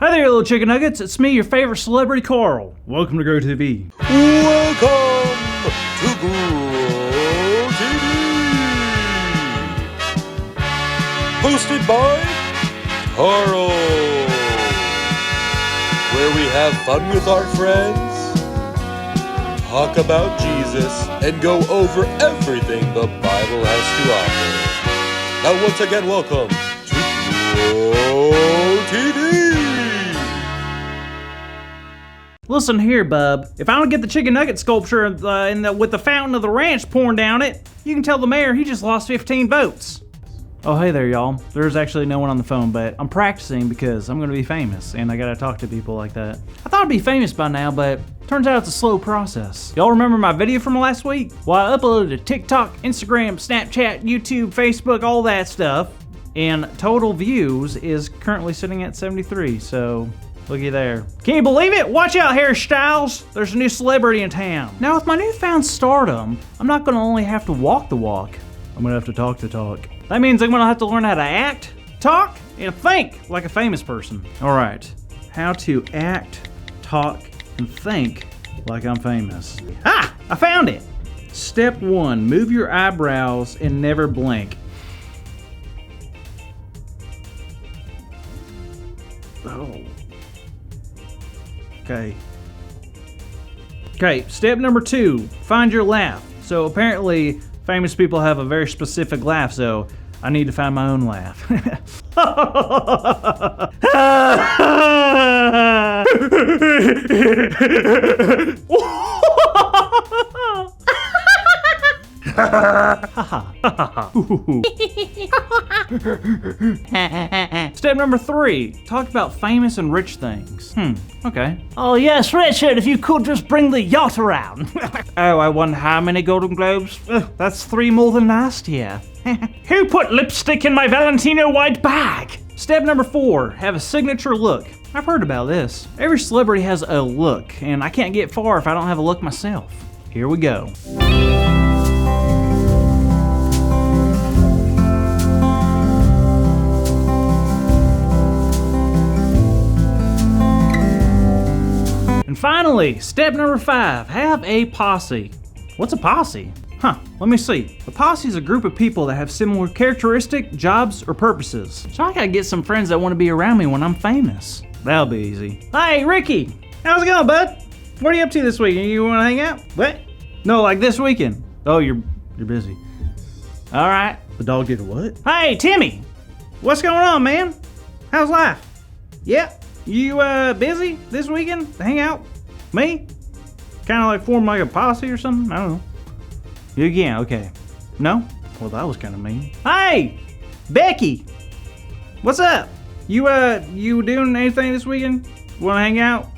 Hi there, little chicken nuggets. It's me, your favorite celebrity, Carl. Welcome to Grow TV. Welcome to Grow TV. Hosted by Carl. Where we have fun with our friends, talk about Jesus, and go over everything the Bible has to offer. Now once again, welcome to Grow TV. Listen here, bub. If I don't get the chicken nugget sculpture with the fountain of the ranch pouring down it, you can tell the mayor he just lost 15 votes. Oh, hey there, y'all. There's actually no one on the phone, but I'm practicing because I'm gonna be famous, and I gotta talk to people like that. I thought I'd be famous by now, but turns out it's a slow process. Y'all remember my video from last week? Well, I uploaded to TikTok, Instagram, Snapchat, YouTube, Facebook, all that stuff, and total views is currently sitting at 73, so looky there. Can you believe it? Watch out, Harry Styles. There's a new celebrity in town. Now, with my newfound stardom, I'm not gonna only have to walk the walk, I'm gonna have to talk the talk. That means I'm gonna have to learn how to act, talk, and think like a famous person. All right, how to act, talk, and think like I'm famous. Ah, I found it. Step 1, move your eyebrows and never blink. Oh. Okay, step number 2, find your laugh. So apparently, famous people have a very specific laugh, so I need to find my own laugh. Step number 3, talk about famous and rich things. Okay. Oh yes, Richard, if you could just bring the yacht around. Oh, I won how many Golden Globes? That's 3 more than last year. Who put lipstick in my Valentino white bag? Step number 4, have a signature look. I've heard about this. Every celebrity has a look, and I can't get far if I don't have a look myself. Here we go. And finally, step number 5, have a posse. What's a posse? Let me see. A posse is a group of people that have similar characteristic, jobs, or purposes. So I gotta get some friends that want to be around me when I'm famous. That'll be easy. Hey, Ricky! How's it going, bud? What are you up to this weekend? You wanna hang out? What? No, like this weekend. Oh, you're busy. All right. The dog did a what? Hey, Timmy! What's going on, man? How's life? Yeah. You busy this weekend to hang out? Me? Kind of like form like a posse or something? I don't know. You can, okay. No? Well, that was kind of mean. Hey! Becky! What's up? You doing anything this weekend? Wanna hang out?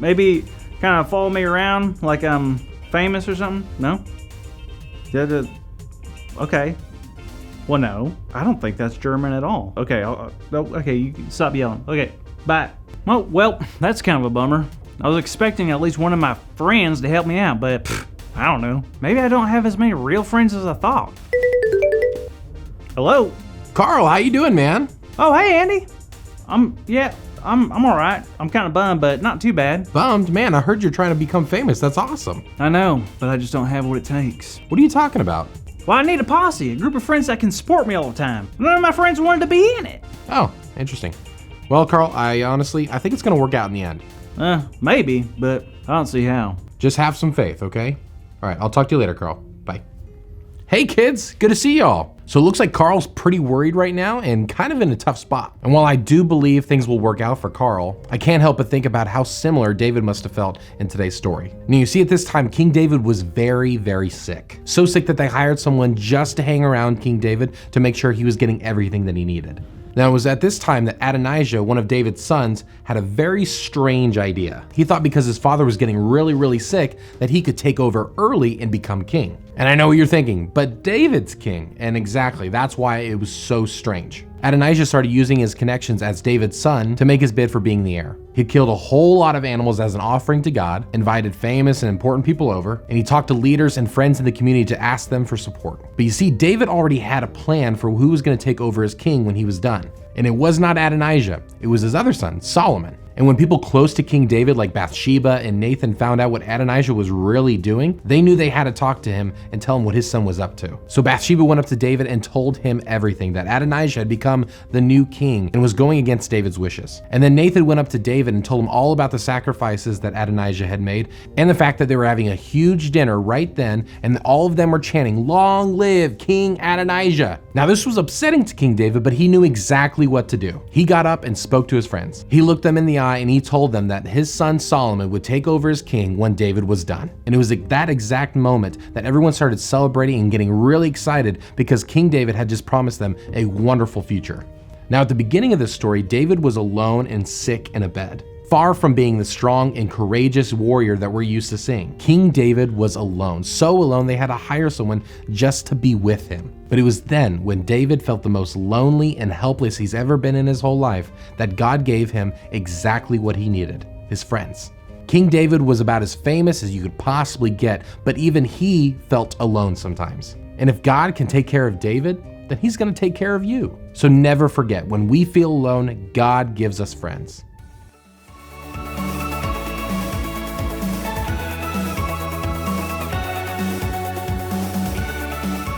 Maybe kind of follow me around like I'm famous or something? No? Okay. Well, no. I don't think that's German at all. Okay, okay, you can stop yelling. Okay. Bye. Oh, well, that's kind of a bummer. I was expecting at least one of my friends to help me out, but I don't know. Maybe I don't have as many real friends as I thought. Hello? Carl, how you doing, man? Oh, hey, Andy. I'm all right. I'm kind of bummed, but not too bad. Bummed? Man, I heard you're trying to become famous. That's awesome. I know, but I just don't have what it takes. What are you talking about? Well, I need a posse, a group of friends that can support me all the time. None of my friends wanted to be in it. Oh, interesting. Well, Carl, I think it's gonna work out in the end. Maybe, but I don't see how. Just have some faith, okay? All right, I'll talk to you later, Carl. Bye. Hey kids, good to see y'all. So it looks like Carl's pretty worried right now and kind of in a tough spot. And while I do believe things will work out for Carl, I can't help but think about how similar David must have felt in today's story. Now you see, at this time, King David was very, very sick. So sick that they hired someone just to hang around King David to make sure he was getting everything that he needed. Now, it was at this time that Adonijah, one of David's sons, had a very strange idea. He thought because his father was getting really, really sick that he could take over early and become king. And I know what you're thinking, but David's king. And exactly, that's why it was so strange. Adonijah started using his connections as David's son to make his bid for being the heir. He killed a whole lot of animals as an offering to God, invited famous and important people over, and he talked to leaders and friends in the community to ask them for support. But you see, David already had a plan for who was going to take over as king when he was done. And it was not Adonijah, it was his other son, Solomon. And when people close to King David like Bathsheba and Nathan found out what Adonijah was really doing, they knew they had to talk to him and tell him what his son was up to. So Bathsheba went up to David and told him everything, that Adonijah had become the new king and was going against David's wishes. And then Nathan went up to David and told him all about the sacrifices that Adonijah had made and the fact that they were having a huge dinner right then, and all of them were chanting, "Long live King Adonijah." Now this was upsetting to King David, but he knew exactly what to do. He got up and spoke to his friends. He looked them in the eye and he told them that his son Solomon would take over as king when David was done. And it was at that exact moment that everyone started celebrating and getting really excited because King David had just promised them a wonderful future. Now at the beginning of this story, David was alone and sick in a bed. Far from being the strong and courageous warrior that we're used to seeing. King David was alone, so alone they had to hire someone just to be with him. But it was then, when David felt the most lonely and helpless he's ever been in his whole life, that God gave him exactly what he needed, his friends. King David was about as famous as you could possibly get, but even he felt alone sometimes. And if God can take care of David, then he's gonna take care of you. So never forget, when we feel alone, God gives us friends.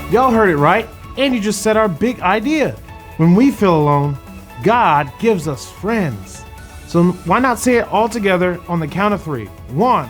Y'all heard it right. Andy just said our big idea. When we feel alone, God gives us friends. So why not say it all together on the count of 3? 1,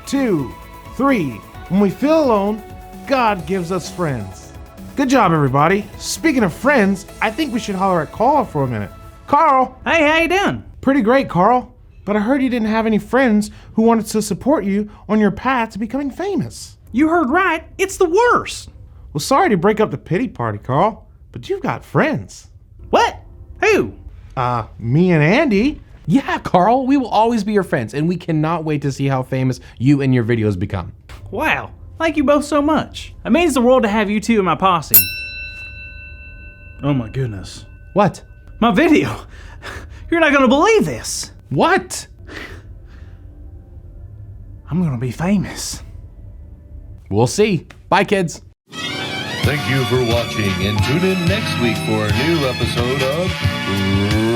2, 3. When we feel alone, God gives us friends. Good job, everybody. Speaking of friends, I think we should holler at Carl for a minute. Carl! Hey, how you doing? Pretty great, Carl. But I heard you didn't have any friends who wanted to support you on your path to becoming famous. You heard right. It's the worst. Well, sorry to break up the pity party, Carl, but you've got friends. What? Who? Me and Andy. Yeah, Carl, we will always be your friends, and we cannot wait to see how famous you and your videos become. Wow. Thank you both so much. It means the world to have you two in my posse. Oh my goodness. What? My video. You're not gonna believe this. What? I'm gonna be famous. We'll see. Bye, kids. Thank you for watching, and tune in next week for a new episode of